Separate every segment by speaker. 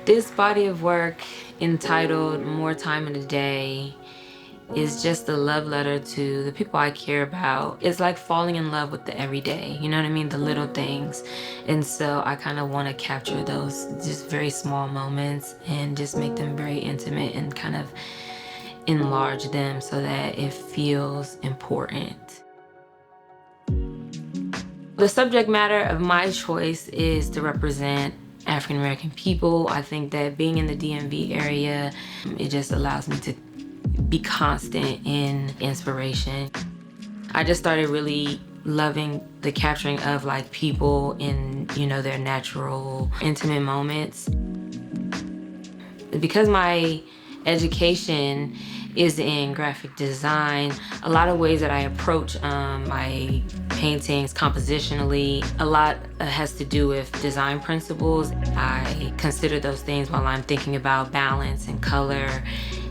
Speaker 1: This body of work, entitled More Time in a Day, is just a love letter to the people I care about. It's like falling in love with the everyday, you know what I mean? The little things. And so I kind of want to capture those just very small moments and just make them very intimate and kind of enlarge them so that it feels important. The subject matter of my choice is to represent African American people. I think that being in the DMV area, it just allows me to be constant in inspiration. I just started really loving the capturing of like people in, their natural, intimate moments. Because my education is in graphic design, a lot of ways that I approach my paintings compositionally, a lot has to do with design principles. I consider those things while I'm thinking about balance and color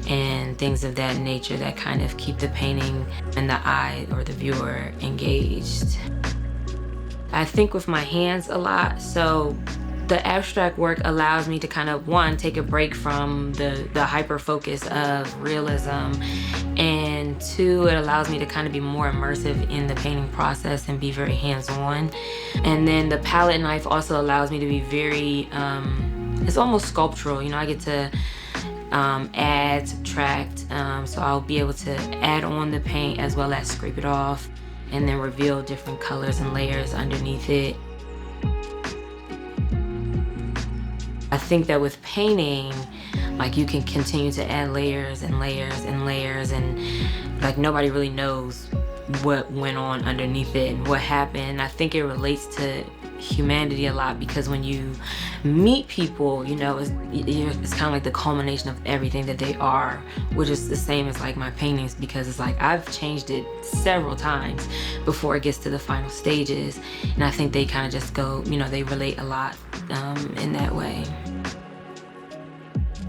Speaker 1: and things of that nature that kind of keep the painting and the eye or the viewer engaged. I think with my hands a lot, so the abstract work allows me to kind of, one, take a break from the hyper focus of realism, and two, it allows me to kind of be more immersive in the painting process and be very hands-on. And then the palette knife also allows me to be very, it's almost sculptural, I get to add, subtract, so I'll be able to add on the paint as well as scrape it off and then reveal different colors and layers underneath it. I think that with painting, like, you can continue to add layers and layers and layers, and like nobody really knows what went on underneath it and what happened. I think it relates to humanity a lot because when you meet people, it's kind of like the culmination of everything that they are, which is the same as like my paintings, because it's like I've changed it several times before it gets to the final stages, and I think they kind of just go, they relate a lot in that way.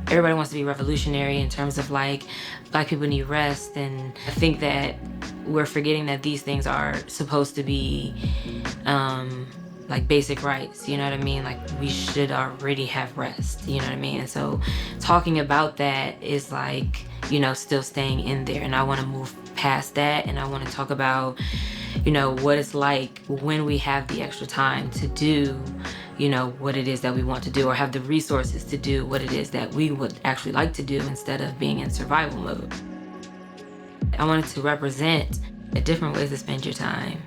Speaker 1: Everybody wants to be revolutionary in terms of like Black people need rest, and I think that we're forgetting that these things are supposed to be like basic rights, you know what I mean? Like, we should already have rest, you know what I mean? And so talking about that is like, still staying in there, and I want to move past that, and I want to talk about, what it's like when we have the extra time to do, what it is that we want to do, or have the resources to do what it is that we would actually like to do instead of being in survival mode. I wanted to represent different ways to spend your time.